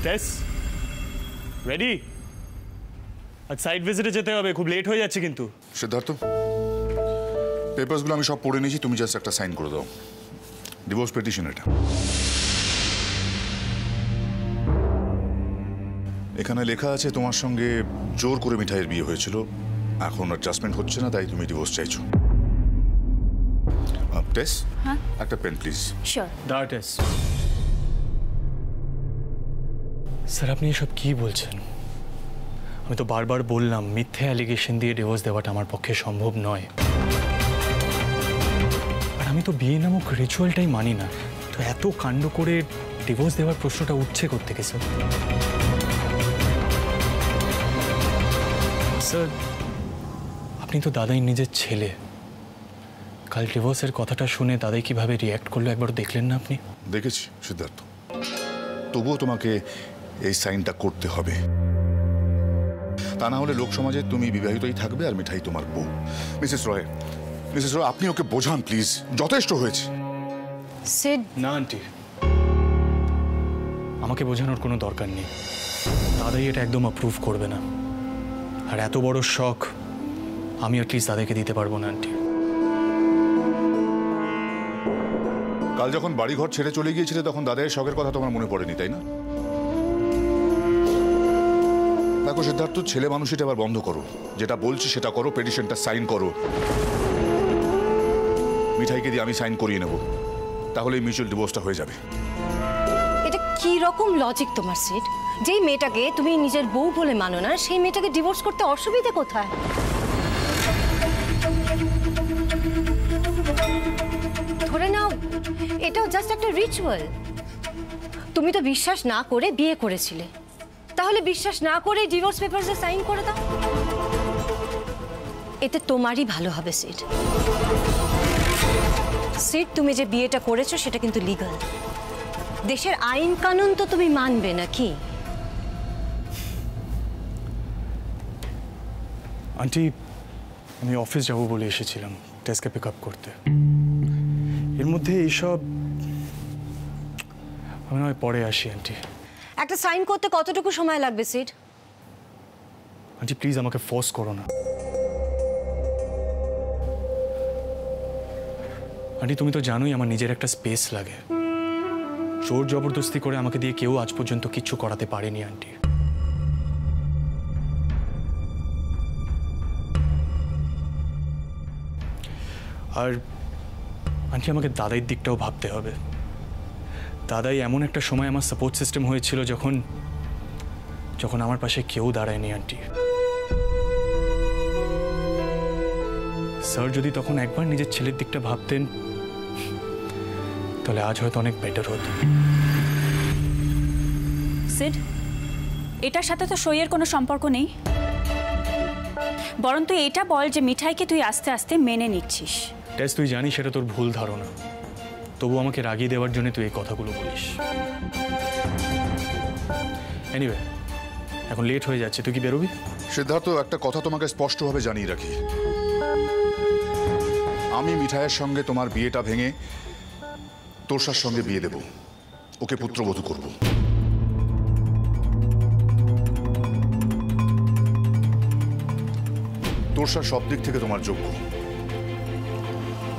টেস ready? আজ site ভিজিটে যেতে হবে, খুব লেট হয়ে যাচ্ছে কিন্তু। সিদ্ধার্থ, পেপারসগুলো আমি সব পড়ে নিয়েছি, তুমি জাস্ট একটা সাইন করে দাও। ডিভোর্স পিটিশন এটা। এখানে লেখা আছে তোমার সঙ্গে জোর করে মিঠাইয়ের বিয়ে হয়েছিল, এখন অ্যাডজাস্টমেন্ট হচ্ছে না, তাই তুমি ডিভোর্স চাইছো। টেস, একটা পেন প্লিজ। শিওর। দাঁড়া টেস। স্যার আপনি এসব কি বলছেন? আমি তো বারবার বললাম মিথ্যে অ্যালিগেশন দিয়ে ডিভোর্স দেওয়াটা আমার পক্ষে সম্ভব নয়। আর আমি তো বিয়ে নামক রিচুয়ালটাই মানি না, তো এত কাণ্ড করে ডিভোর্স দেওয়ার প্রশ্নটা উঠছে কোত্থেকে স্যার? স্যার আপনি তো দাদাই নিজের ছেলে, কাল ডিভোর্সের কথাটা শুনে দাদাই কিভাবে রিয়্যাক্ট করলো একবার দেখলেন না আপনি? দেখেছি সিদ্ধার্থ, তবুও তোমাকে এই সাইনটা করতে হবে, তা না হলে লোক সমাজে তুমি বিবাহিতই থাকবে আর মিঠাই তোমার বউ। মিসেস রয়, আপনি ওকে বোঝান প্লিজ, যথেষ্ট হয়েছে। সিড। না আন্টি, আমাকে বোঝানোর কোনো দরকার নেই, দাদাই এটা একদম অ্যাপ্রুভ করবে না। আর এত বড় শখ আমি অ্যাটলিস্ট দাদাকে দিতে পারবো না আন্টি। কাল যখন বাড়িঘর ছেড়ে চলে গিয়েছিলে তখন দাদার শখের কথা তোমার মনে পড়েনি, তাই না? দেখো সিদ্ধার্থ, ছেলে মানুষ এটা আবার বন্ধ করো, যেটা বলছি সেটা করো, পিটিশনটা সাইন করো। মিঠাইকে দিয়ে আমি সাইন করিয়ে নেব, তাহলে মিউচুয়াল ডিভোর্সটা হয়ে যাবে। এটা কি রকম লজিক তোমার সিড? যেই মেয়েটাকে তুমি নিজের বউ বলে মানো না, সেই মেয়েটাকে ডিভোর্স করতে অসুবিধা কোথায়? ধরে নাও এটাও জাস্ট একটা রিচুয়াল। তুমি তো বিশ্বাস না করে বিয়ে করেছিলে, তাহলে বিশ্বাস না করে ডিভোর্স পেপারসে সাইন করে দাও, এতে তোমারই ভালো হবে সিড। সিড, তুমি যে বিয়েটা করেছো সেটা কিন্তু লিগ্যাল, দেশের আইন কানুন তো তুমি মানবে নাকি? আন্টি আমি অফিস যাব বলে এসেছিলাম টেসকে পিক আপ করতে, এর মধ্যে এইসব আমি নয় পরে আসি। আন্টি একটা সাইন করতে কতটুকু সময় লাগবে সিড? আন্টি প্লিজ আমাকে ফোর্স করো না। আন্টি তুমি তো জানোই আমার নিজের একটা স্পেস লাগে, জোর জবরদস্তি করে আমাকে দিয়ে কেউ আজ পর্যন্ত কিচ্ছু করাতে পারেনি আন্টি। আর আন্টি আমাকে দাদাইয়ের দিকটাও ভাবতে হবে। দাদাই এমন একটা সময় আমার সাপোর্ট সিস্টেম হয়েছিল যখন যখন আমার পাশে কেউ দাঁড়ায়নি আন্টি। স্যার যদি তখন একবার নিজের ছেলের দিকটা ভাবতেন তাহলে আজ হয়তো অনেক বেটার হতো। সিড, এটার সাথে তো সইয়ের কোনো সম্পর্ক নেই, বরং তুই এটা বল যে মিঠাইকে তুই আস্তে আস্তে মেনে নিচ্ছিস। টেস তুই জানিস সেটা তোর ভুল ধারণা, তবু আমাকে রাগিয়ে দেওয়ার জন্য তুই এই কথাগুলো বলিস। এনিওয়ে এখন লেট হয়ে যাচ্ছে, তুই কি বেরোবি? সিদ্ধার্থ, একটা কথা তোমাকে স্পষ্টভাবে জানিয়ে রাখি, আমি মিঠাইয়ের সঙ্গে তোমার বিয়েটা ভেঙে তোরসার সঙ্গে বিয়ে দেব, ওকে পুত্রবধূ করব। তোরসা সব দিক থেকে তোমার যোগ্য,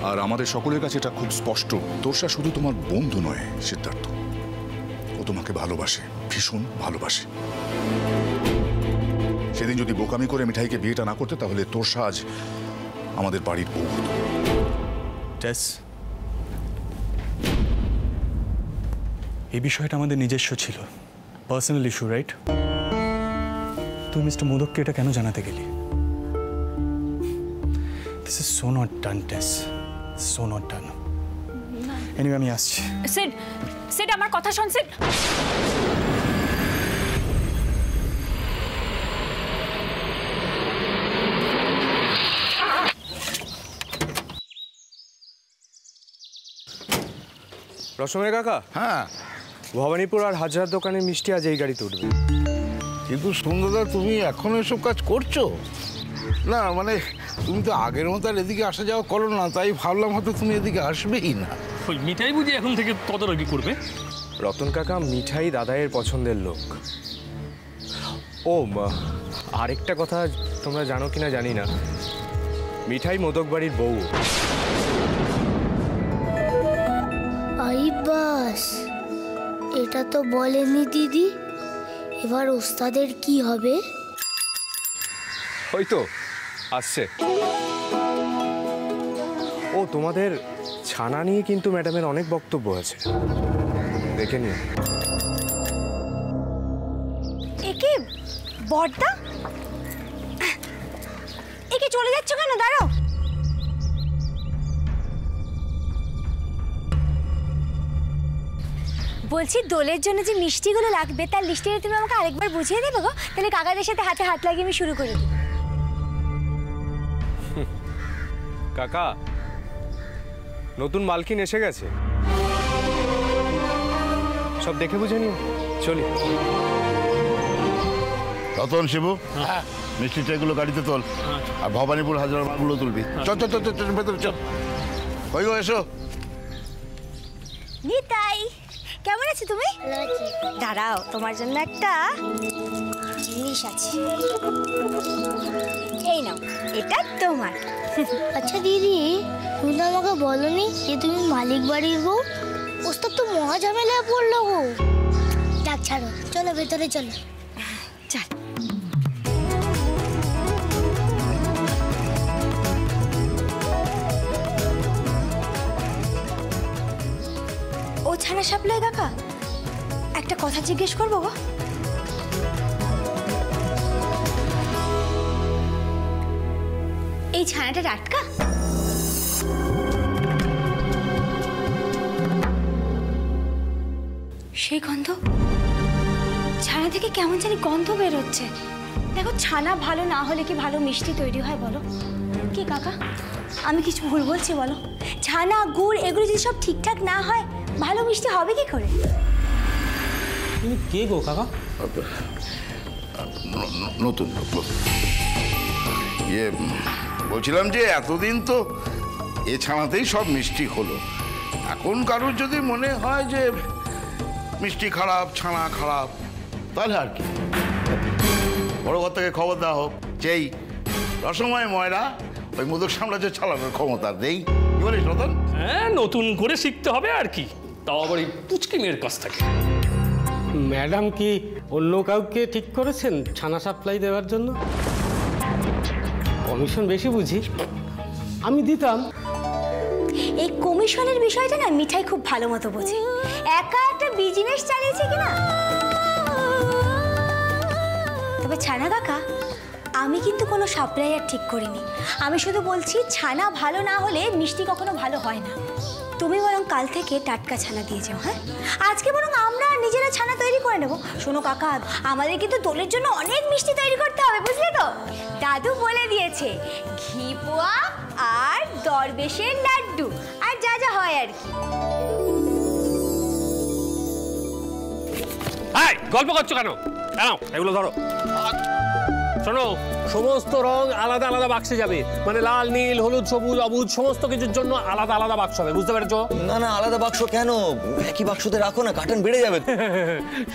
আর আমাদের সকলের কাছে এটা খুব স্পষ্ট, তোরসা শুধু তোমার বন্ধু নয় সিদ্ধার্থ, ও তোমাকে ভালোবাসে, ভীষণ ভালোবাসে। সেদিন যদি বোকামি করে মিঠাইকে বিয়েটা না করতে তাহলে তোরসা আজ আমাদের বাড়ির বউ হতো। টেস, এই বিষয়টা আমাদের নিজস্ব ছিল, পার্সোনাল ইস্যু, রাইট? তুই মিস্টার মোদককে এটা কেন জানাতে গেলি? This is so not done Tess, so not done. Anyway আমি আসছি। সিড, সিড আমার কথা শোন সিড। রসময় কাকা, হ্যাঁ ভবানীপুর আর হাজরার দোকানের মিষ্টি আজ এই গাড়িতে উঠবে। কিন্তু সুন্দরদা, তুমি এখনো এসব কাজ করছো? না মানে তুমি তো আগের মতো আর এদিকে আসা যাওয়া করো না, তাই ভাবলাম হয়তো তুমি এদিকে আসবেই না। ওই মিঠাই বুঝি এখন থেকে তদারকি করবে? রতন কাকা মিঠাই দাদাইয়ের পছন্দের লোক। ও আরেকটা কথা তোমরা জানো কিনা জানি না, মিঠাই মোদক বাড়ির বউ। আই বাস, এটা তো বলেনি দিদি। এবার ওস্তাদের কি হবে? ওই তো আসছে। ও তোমাদের ছানা নিয়ে কিন্তু ম্যাডামের অনেক বক্তব্য আছে, দেখে নিও। একে বড়দা, একে চলে যাচ্ছ কেন? দাঁড়াও। বলছি দোলের জন্য যে মিষ্টিগুলো লাগবে তার লিস্টে তুমি আমাকে আরেকবার বুঝিয়ে দেবে গো, তাহলে কাকাদের সাথে হাতে হাত লাগিয়ে আমি শুরু করে দিই। কাকা, নতুন মালকিন এসে গেছে, সব দেখে বুঝে নিও। চলি। রতন, শিবু, মিষ্টি ট্রেগুলো গাড়িতে তোল, আর ভবানীপুর হাজার মালগুলো তুলবি। চল চল চল চল ভেতরে চল। ওই গো এসো। নিতাই, কেমন আছো তুমি? দাঁড়াও, তোমার জন্য একটা জিনিস আছে। এই নাও, এটা তোমার। আচ্ছা দিদি, তুমি তো আমাকে বলনি যে তুমি মালিক বাড়ির বউ। ওস্তাদ তো মহা ঝামেলায় পড়লো গো। যাক ছাড়ো, চলো ভেতরে চলো। চল। ও ছানা সাপ্লাই কাকা, একটা কথা জিজ্ঞেস করবো গো। এই ছানাটা টাটকা? সেই গন্ধ, ছানা থেকে কেমন জানি গন্ধ বেরোচ্ছে। দেখো, ছানা ভালো না হলে কি ভালো মিষ্টি তৈরি হয় বলো? কি কাকা, আমি কিছু ভুল বলছি বলো? ছানা, গুড় এগুলো যদি সব ঠিকঠাক না হয় ভালো মিষ্টি হবে কি করে? তুমি কে গো কাকা? নতুন ইয়ে বলছিলাম যে এতদিন তো এ ছানাতেই সব মিষ্টি হলো। এখন কারোর যদি মনে হয় যে মিষ্টি খারাপ, ছানা খারাপ, তাহলে আর কি, বড় ঘর থেকে খবর দেওয়া হোক যেই রসময় ময়রা ওই মোদক সাম্রাজ্য চালানোর ক্ষমতা নেই। কি বলিস রতন? হ্যাঁ, নতুন করে শিখতে হবে আর কি, তাও আবার এই পুচকি মেয়ের কাছ থেকে। ম্যাডাম কি অন্য কাউকে ঠিক করেছেন ছানা সাপ্লাই দেওয়ার জন্য? কমিশন বেশি বুঝি, আমি দিতাম। এই কমিশনের বিষয়টা না মিঠাই খুব ভালো মতো বোঝে। একা একটা বিজনেস চালিয়েছে কিনা। তবে ছানা কাকা, আমি কিন্তু কোনো সাপ্লাইয়ার ঠিক করিনি। আমি শুধু বলছি ছানা ভালো না হলে মিষ্টি কখনো ভালো হয় না। তুমি বরং কাল থেকে টাটকা ছানা দিয়ে যাও। হ্যাঁ, আজকে বরং আমরা নিজেরা ছানা তৈরি করে নেব। শোনো কাকা, আমাদের কিন্তু দোলের জন্য অনেক মিষ্টি তৈরি করতে হবে, বুঝলে তো? দাদু বলে দিয়েছে, ঘি পোয়া আর দরবেশের লাড্ডু আর যা যা হয় আর কি। গল্প করছো কেন? এগুলো ধরো। শোনো, সমস্ত রং আলাদা আলাদা বাক্সে যাবে, মানে লাল, নীল, হলুদ, সবুজ, অবুজ সমস্ত কিছুর জন্য আলাদা আলাদা বাক্স হবে, বুঝতে পেরেছো? না না, আলাদা বাক্স কেন? একই বাক্সতে রাখো না, কার্টন বেড়ে যাবে।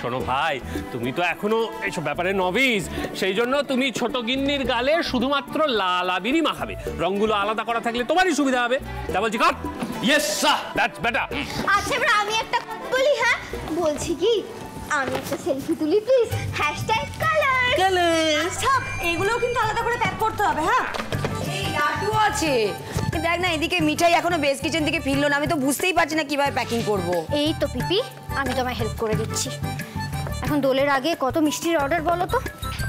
শোনো ভাই, তুমি তো এখনো এইসব ব্যাপারে নভিস, সেই জন্য তুমি ছোট গিন্নির গালে শুধুমাত্র লাল আবিরই মাখাবে। রংগুলো আলাদা করা থাকলে তোমারই সুবিধা হবে। যা বলছি কর। Yes sir, that's better. আচ্ছা, এবার আমি একটা বলি। হ্যাঁ, বলছি কি, আমি একটা সেলফি তুলি প্লিজ। #কালার আচ্ছা, এগুলোও কিন্তু আলাদা করে প্যাক করতে হবে। হ্যাঁ, এই লাড্ডু আছে, দেখ না, এদিকে মিঠাই এখনো বেস কিচেন থেকে ফিরলো না। আমি তো বুঝতেই পারছি না কিভাবে প্যাকিং করব। এই তো পিপি, আমি তোমায় হেল্প করে দিচ্ছি। এখন দোলের আগে কত মিষ্টির অর্ডার বলো তো?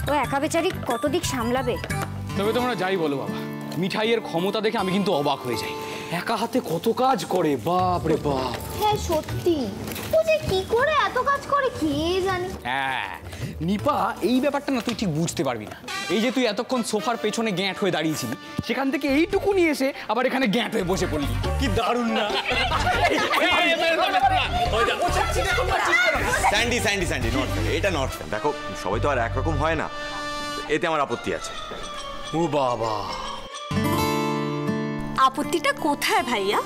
ও একা বেচারি কত দিক সামলাবে। তবে তোমরা যাই বলো বাবা, মিঠাইয়ের ক্ষমতা দেখে আমি কিন্তু অবাক হয়ে যাই। একা হাতে কত কাজ করে, বাপ রে বাপ। হ্যাঁ সত্যি, ও যে কি করে এত কাজ করে কে জানে। হ্যাঁ নিপা, এই ব্যাপারটা না তুই ঠিক বুঝতে পারবি না। এই যে তুই এতক্ষণ সোফার পেছনে গ্যাঁট হয়ে দাঁড়িয়েছিলি, সেখান থেকে এইটুকু নিয়ে এসে আবার এখানে গ্যাঁট হয়ে বসে পড়লি। কি দারুণ না? Sandy Sandy Sandy, not fair, এটা নট ফেয়ার। দেখো, সবাই তো আর একরকম হয় না, এতে আমার আপত্তি আছে। ও বাবা, আপত্তিটা কোথায় ভাইয়া?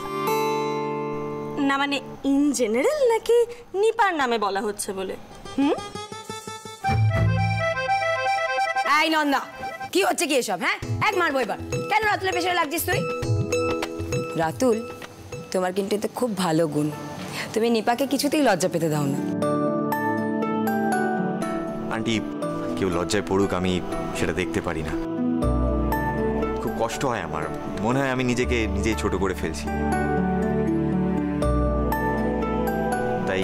না মানে ইন জেনারেল নাকি নিপার নামে বলা হচ্ছে বলে? এই নন্দা, কি হচ্ছে কি এসব? হ্যাঁ, এক মারবো এবার। কেন রাতুলের পেছনে লাগছিস তুই? রাতুল, তোমার কিন্তু এতে খুব ভালো গুণ। তুমি নিপাকে কিছুতেই লজ্জা পেতে দাও না। আন্টি, কেউ লজ্জায় পড়ুক আমি সেটা দেখতে পারি না। খুব কষ্ট হয় আমার, মনে হয় আমি নিজেকে নিজেই ছোট করে ফেলছি। তাই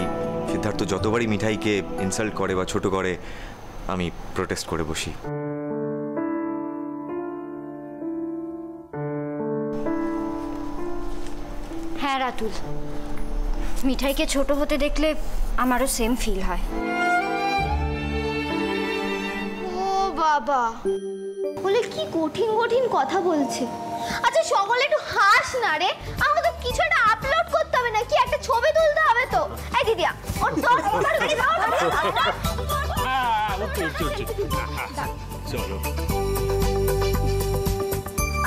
সিদ্ধার্থ যতবারই মিঠাইকে ইনসাল্ট করে বা ছোট করে আমি প্রোটেস্ট করে বসি। হ্যাঁ রাতুল, মিঠাইকে ছোট হতে দেখলে আমারও সেম ফিল হয়। ও বাবা, বলে কি কঠিন কঠিন কথা বলছে। আচ্ছা সকলে একটু হাস না রে, আমাকে কিছু একটা আপলোড করতে হবে নাকি, একটা ছবি তুলতে হবে তো। এই দিদিয়া, ওর তোর চলো।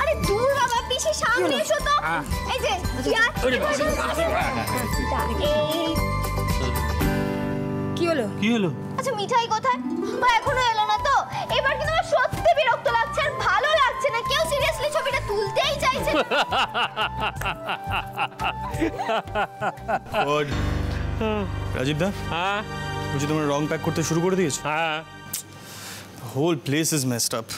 আরে দূর বাবা, পিছে সামনে এসো তো। এই যে কি হলো? কি হলো? আচ্ছা মিঠাই কোথায়? ও এখনো এলো না তো? এবার কিন্তু আমার সত্যি বিরক্ত লাগছে, আর ভালো লাগছে না। কেউ সিরিয়াসলি ছবিটা তুলতেই চাইছে। রাজীব দা, হ্যাঁ বুঝি তোমরা রং প্যাক করতে শুরু করে দিয়েছো? হ্যাঁ, whole place is messed up.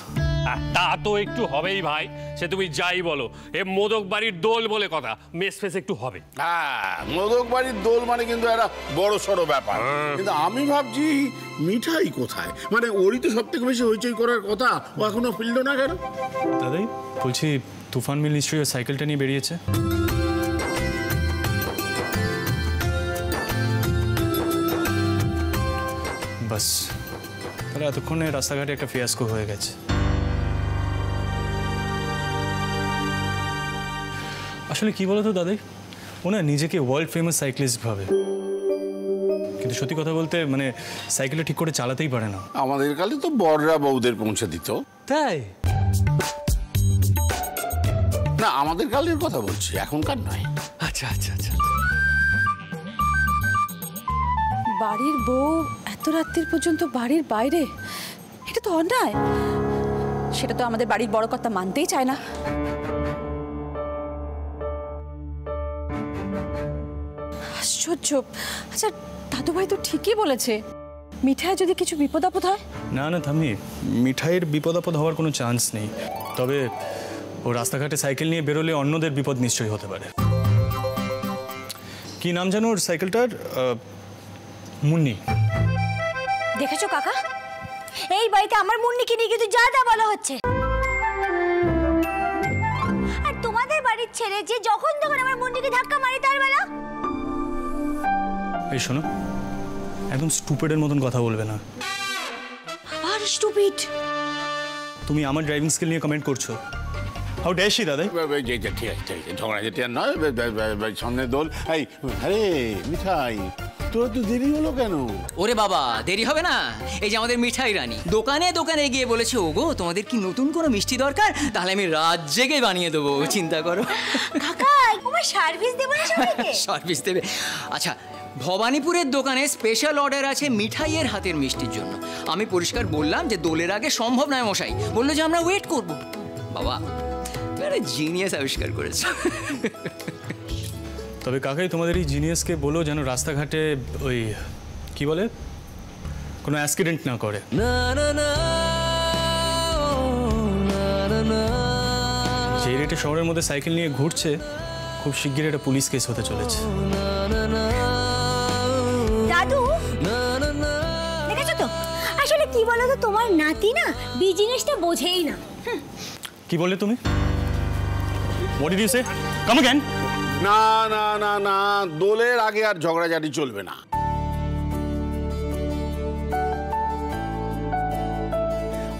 তা তো একটু হবেই ভাই, সে তুমি যাই বলো। এ মোদক বাড়ির দোল বলে কথা, মেস ফেস একটু হবে। হ্যাঁ, মোদক বাড়ির দোল মানে কিন্তু একটা বড় সড়ো ব্যাপার। কিন্তু আমি ভাবছি মিঠাই কোথায়? মানে ওরই তো সব থেকে বেশি হইচই করার কথা, ও এখনো ফিরল না কেন? দাদাই বলছি, তুফান মিল নিশ্চয়ই সাইকেলটা নিয়ে বেরিয়েছে। বাস, তাহলে এতক্ষণে রাস্তাঘাটে একটা ফিয়াস্কো হয়ে গেছে। আসলে কি বলতো দাদাই, ও না নিজেকে ওয়ার্ল্ড ফেমাস সাইক্লিস্ট ভাবে, কিন্তু সত্যি কথা বলতে মানে সাইকেলটা ঠিক করে চালাতেই পারে না। আমাদের কালে তো বড়রা বউদের পৌঁছে দিত। তাই না, আমাদের কালের কথা বলছি, এখনকার নয়। আচ্ছা আচ্ছা আচ্ছা। বাড়ির বউ এত রাত্রির পর্যন্ত বাড়ির বাইরে, এটা তো অন্যায়। সেটা তো আমাদের বাড়ির বড় কর্তা মানতেই চায় না। আশ্চর্য। আচ্ছা দাদু ভাই তো ঠিকই বলেছে, মিঠাই যদি কিছু বিপদ আপদ হয়। না না থামি, মিঠাইয়ের বিপদ আপদ হওয়ার কোনো চান্স নেই। তবে ও রাস্তাঘাটে সাইকেল নিয়ে বেরোলে অন্যদের বিপদ নিশ্চয়ই হতে পারে। কি নাম জানো ওর সাইকেলটার? মুন্নি। দেখেছো কাকা, এই বাড়িতে আমার মুন্নিকে নিয়ে কিন্তু যা তা বলা হচ্ছে। আর তোমাদের বাড়ির ছেলে যে যখন তখন আমার মুন্নিকে ধাক্কা মারি, তার বেলা। এই শোনো, একদম স্টুপিডের মতন কথা বলবে না। আর স্টুপিড? তুমি আমার ড্রাইভিং স্কিল নিয়ে কমেন্ট করছো? হাউ ডেয়ার শি দাদা? ঠিক আছে, ঝগড়া যেতে আর নয়, সামনে দোল। এই আরে মিঠাই, তোর তো দেরি হলো কেন? ওরে বাবা, দেরি হবে না। এই যে আমাদের মিঠাই রানী দোকানে দোকানে গিয়ে বলেছে, ওগো তোমাদের কি নতুন কোনো মিষ্টি দরকার? তাহলে আমি রাত জেগে বানিয়ে দেবো, চিন্তা করো। কাকা, তোমার সার্ভিস দেবো না সবাইকে? সার্ভিস দেবে? আচ্ছা, ভবানীপুরের দোকানে স্পেশাল অর্ডার আছে মিঠাইয়ের হাতের মিষ্টির জন্য। আমি পরিষ্কার বললাম যে দোলের আগে সম্ভব নয় মশাই। বললো যে আমরা ওয়েট করব। বাবা জিনিয়াস আবিষ্কার করেছে। তবে কাকাই তোমাদের এই জিনিয়াসকে বলো যেন রাস্তাঘাটে ওই কি বলে কোনো অ্যাক্সিডেন্ট না করে। যে রেটে শহরের মধ্যে সাইকেল নিয়ে ঘুরছে, খুব শিগগির একটা পুলিশ কেস হতে চলেছে। দাদু দেখেছো তো, আসলে কি বলো তো, তোমার নাতি না বিজনেসটা বোঝেই না। কি বললে তুমি? What did you say? Come again? না না না না, দোলের আগে আর ঝগড়াঝাটি চলবে না।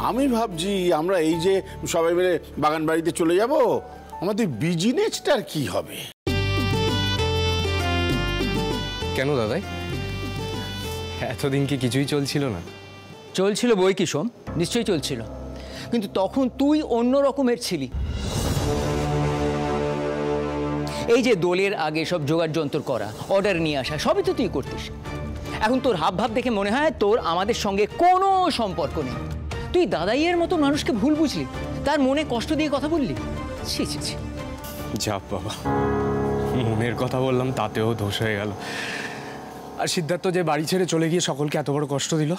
আমি ভাবছি আমরা এই যে সবাই মিলে বাগান বাড়িতে চলে যাব, আমাদের বিজনেসটার কি হবে? কেন দাদাই, এতদিন কি কিছুই চলছিল না? চলছিল বই কি সোম, নিশ্চয়ই চলছিল, কিন্তু তখন তুই অন্য রকমের ছিলি। এই যে দোলের আগে সব জোগাড় যন্ত্র করা, অর্ডার নিয়ে আসা, সবই তো তুই করতিস। এখন তোর হাব ভাব দেখে মনে হয় তোর আমাদের সঙ্গে কোনো সম্পর্ক নেই। তুই দাদাইয়ের মতো মানুষকে ভুল বুঝলি, তার মনে কষ্ট দিয়ে কথা বললি। ছি ছি ছি। যা বাবা, মনের কথা বললাম তাতেও দোষ হয়ে গেল। আর সিদ্ধার্থ যে বাড়ি ছেড়ে চলে গিয়ে সকলকে এত বড় কষ্ট দিল,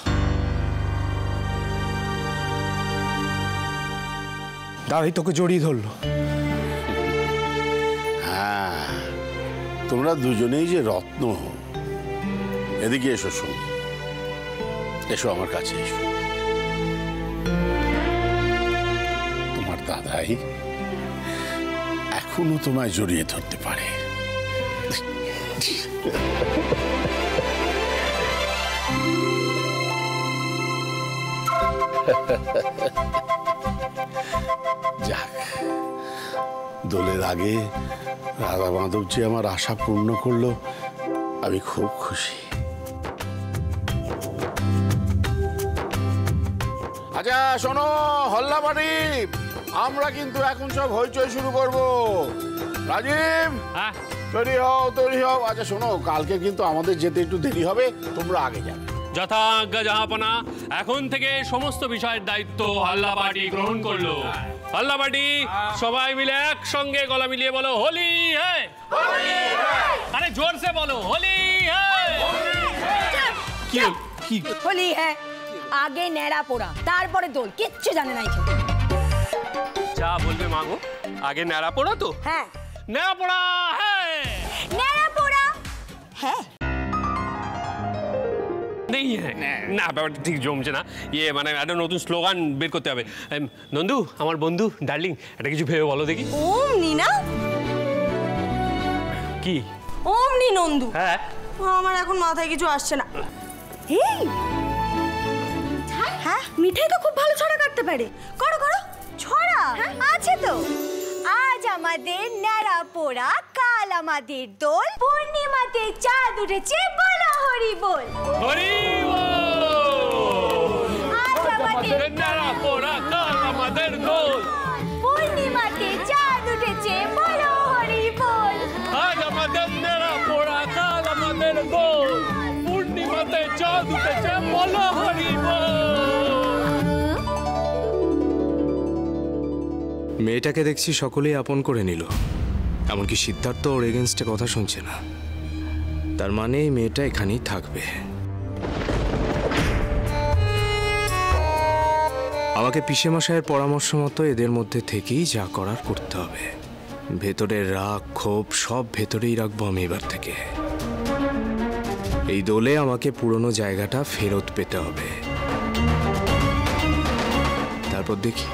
দাদাই তোকে জড়িয়ে ধরলো। হ্যাঁ, তোমরা দুজনেই যে রত্ন। এদিকে এসো, শোন, এসো আমার কাছে এসো। তোমার দাদাই এখনো তোমায় জড়িয়ে ধরতে পারে। যাক, দোলের আগে রাধা মাধব যে আমার আশা পূর্ণ করলো, আমি খুব খুশি। আচ্ছা শোনো হল্লাবাড়ি, আমরা কিন্তু এখন সব হইচই শুরু করব। রাজীব, তৈরি হও তৈরি হও। আচ্ছা শোনো, কালকে কিন্তু আমাদের যেতে একটু দেরি হবে, তোমরা আগে যাবে। যথাজ্ঞা জাহাপনা, এখন থেকে সমস্ত বিষয়ের দায়িত্ব হাল্লা পার্টি গ্রহণ করলো। হাল্লা পার্টি সবাই মিলে একসঙ্গে গলা মিলিয়ে বলো হোলি হ্যায়। আরে জোরসে বলো হোলি হ্যায়। কি হোলি হ্যাঁ, আগে নেড়া পোড়া, তারপরে দোল। কিচ্ছু জানে না এখানে। যা বলবে মাগো, আগে নেড়া পোড়া। তো হ্যাঁ, নেড়া পোড়া হ্যায়। নেড়া পোড়া হ্যাঁ। নেই না, ব্যাপারটা ঠিক জমছে না। ইয়ে মানে একটা নতুন স্লোগান বের করতে হবে। নন্দু, আমার বন্ধু ডার্লিং, এটা কিছু ভেবে বলো দেখি। ওমনি না, কি ওমনি নন্দু? হ্যাঁ, আমার এখন মাথায় কিছু আসছে না। এই হ্যাঁ, মিঠাই তো খুব ভালো ছড়া কাটতে পারে। করো করো ছড়া আছে তো। আজ আমাদের ন্যাড়া পোড়া, কাল আমাদের দোল, পূর্ণিমাতে চাঁদ উঠেছে, বলো হরি বল। হরি আজ আমাদের ন্যাড়া পোড়া, কাল আমাদের দোল, পূর্ণিমাতে চাঁদ উঠেছে, বলো হরি বল। আজ আমাদের ন্যাড়া পোড়া, কাল আমাদের দোল, পূর্ণিমাতে চাঁদ উঠেছে, বলো হরি বল। মেয়েটাকে দেখছি সকলেই আপন করে নিল, এমনকি সিদ্ধার্থ ওর এগেনস্টে কথা শুনছে না। তার মানে এই মেয়েটা এখানেই থাকবে। আমাকে পিসেমশাইয়ের পরামর্শ মতো এদের মধ্যে থেকেই যা করার করতে হবে। ভেতরের রাগ ক্ষোভ সব ভেতরেই রাখবো আমি এবার থেকে। এই দোলে আমাকে পুরনো জায়গাটা ফেরত পেতে হবে। তারপর দেখি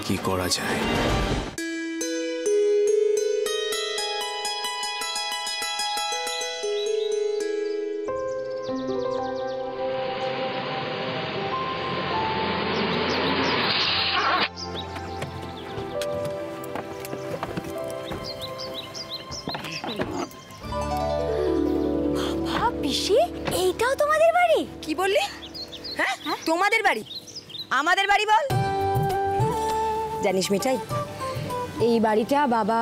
কি করা যায়। পিসি, এইটাও তোমাদের বাড়ি? কি বললি? হ্যাঁ, তোমাদের বাড়ি? আমাদের বাড়ি বল। জানিস মিঠাই, এই বাড়িটা বাবা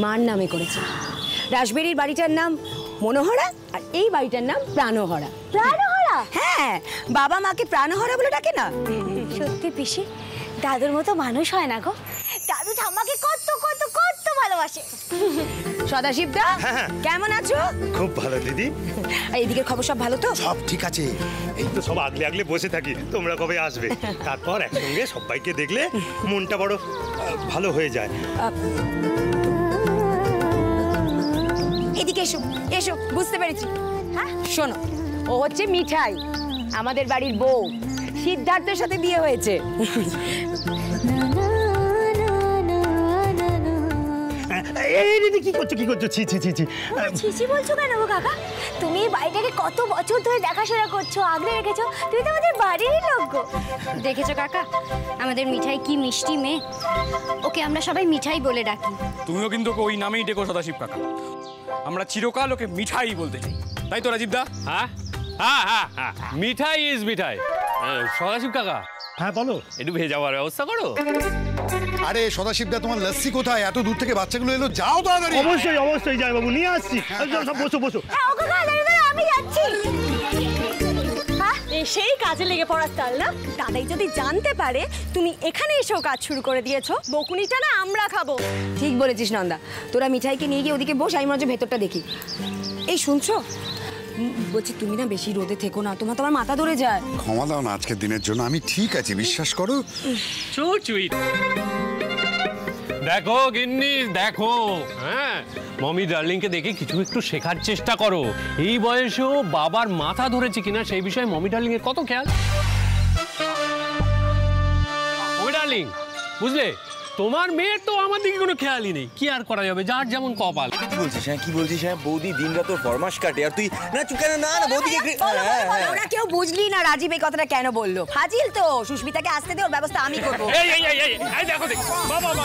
মার নামে করেছে। রাসবেরির বাড়িটার নাম মনোহরা, আর এই বাড়িটার নাম প্রাণহরা। প্রাণহরা? হ্যাঁ, বাবা মাকে প্রাণহরা বলে ডাকে না। সত্যি পিসি, দাদুর মতো মানুষ হয় না গো। দাদু ঠাম্মাকে কত কত কত ভালোবাসে। সদাশিবদা, কেমন আছো? খুব ভালো দিদি। এইদিকের খবর সব ভালো তো? সব ঠিক আছে। এই তো সব আগলে আগলে বসে থাকি তোমরা কবে আসবে। তারপর একসঙ্গে সবাইকে দেখলে মনটা বড় ভালো হয়ে যায়। এদিকে এসো এসো, বুঝতে পেরেছি। হ্যাঁ শোনো, ও হচ্ছে মিঠাই, আমাদের বাড়ির বউ। সিদ্ধার্থের সাথে বিয়ে হয়েছে। কি করছো কি করছো? ছি ছি ছি ছি। ছিছি বলছো কেন গো কাকা? তুমি এই বাড়িটাকে কত বছর ধরে দেখাশোনা করছো, আগলে রেখেছো। তুমি তো আমাদের বাড়িরই লোক গো। দেখেছো কাকা, আমাদের মিঠাই কি মিষ্টি মেয়ে। ওকে আমরা সবাই মিঠাই বলে ডাকি। তুমিও কিন্তু ওই নামেই ডেকো সদাশিব কাকা। আমরা চিরকাল ওকে মিঠাই বলতে চাই, তাই তো রাজীব দা? হ্যাঁ হ্যাঁ হ্যাঁ হ্যাঁ, মিঠাই ইজ মিঠাই। সদাশিব কাকা, হ্যাঁ বলো। একটু ভেজে যাওয়ার ব্যবস্থা করো। আরে সদাশিবদা, তোমার লস্যি কোথায়? এত দূর থেকে বাচ্চাগুলো এলো, যাও তাড়াতাড়ি। অবশ্যই অবশ্যই যাই বাবু, নিয়ে আসছি। সব বসো বসো। আমি যাচ্ছি। সেই কাজে লেগে পড়ার তাল না? দাদাই যদি জানতে পারে তুমি এখানে এসেও কাজ শুরু করে দিয়েছো, বকুনিটা না আমরা খাবো। ঠিক বলেছিস নন্দা, তোরা মিঠাইকে নিয়ে গিয়ে ওদিকে বস, আমি মনে হচ্ছে ভেতরটা দেখি। এই শুনছো, বলছি তুমি না বেশি রোদে থেকো না, তোমার মাথা ধরে যায়। ক্ষমা দাও না আজকের দিনের জন্য, আমি ঠিক আছি, বিশ্বাস করো। চুইট দেখো গিন্নি, দেখো, হ্যাঁ, মমি ডার্লিংকে দেখে কিছু একটু শেখার চেষ্টা করো। এই বয়সেও বাবার মাথা ধরেছে কিনা সেই বিষয়ে মমি ডার্লিং এর কত খেয়াল। মমি ডার্লিং, বুঝলে, তোমার মেয়ের তো আমার দিকে কোনো খেয়ালই নেই। কি আর করা যাবে, যার যেমন কপাল। কি বলছিস হ্যাঁ, কি বলছিস হ্যাঁ? বৌদি দিন রাত ওর ফরমাস কাটে, আর তুই না চুপ কেন? না না বৌদিকে ওরা কেউ বুঝলি না রাজীব এই কথাটা কেন বললো। ফাজিল তো, সুস্মিতাকে আসতে দে, ওর ব্যবস্থা আমি করবো। এই দেখো দেখো বাবা বাবা।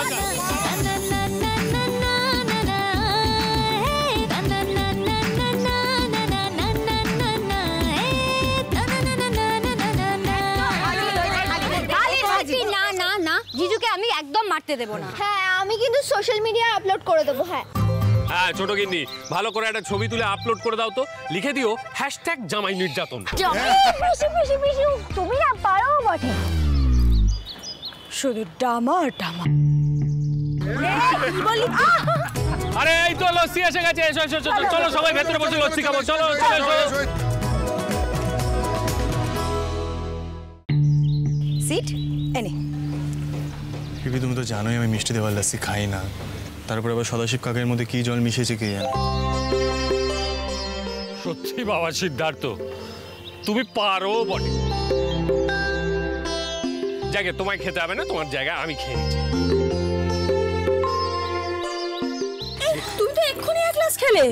না না না, জিজুকে আমি একদম মারতে দেব না। হ্যাঁ, আমি কিন্তু সোশ্যাল মিডিয়ায় আপলোড করে দেবো। হ্যাঁ হ্যাঁ, ছোট গিন্নি, ভালো করে একটা ছবি তুলে আপলোড করে দাও তো, লিখে দিও #জামাই নির্যাতন। তুমি না পারো বটে, শুধু ডামার ডামা। আরে এই তো লস্যি এসে গেছে, এসো এসো, চলো সবাই ভেতরে বসে লস্যি খাবো, চলো চলো। সিট এনে। পিপি, তুমি তো জানোই আমি মিষ্টি দেওয়ার লস্যি খাই না। তারপরে আবার সদাশিব কাকের মধ্যে কি জল মিশেছে কে জানে। সত্যি বাবা সিদ্ধার্থ, তুমি পারো বটে। জায়গা তোমায় খেতে হবে না, তোমার জায়গা আমি খেয়ে নিচ্ছি। তুমি তো এক্ষুনি এক গ্লাস খেলে।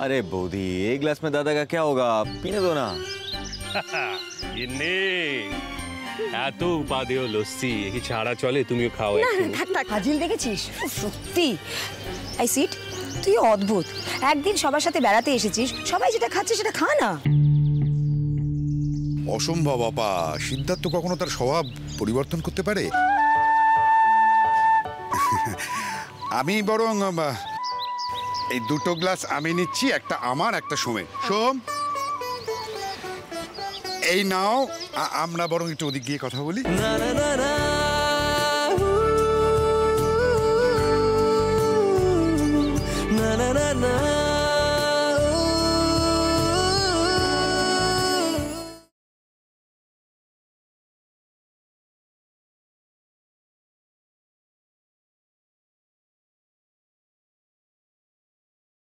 अरे बौदी, एक गिलास में दादा का क्या होगा, पीने दो ना। গিন্নি, এত উপাদেয় লস্যি কি ছাড়া চলে? তুমিও খাও একটু। ফাজিল দেখেছিস সত্যি। এই সিট, তুই অদ্ভুত। একদিন সবার সাথে বেড়াতে এসেছিস, সবাই যেটা খাচ্ছে সেটা খা না। অসম্ভব আপা, সিদ্ধার্থ কখনো তার স্বভাব পরিবর্তন করতে পারে? আমি বরং এই দুটো গ্লাস আমি নিচ্ছি, একটা আমার একটা সোমের। সোম, এই নাও, আমরা বরং একটু ওদিক গিয়ে কথা বলি।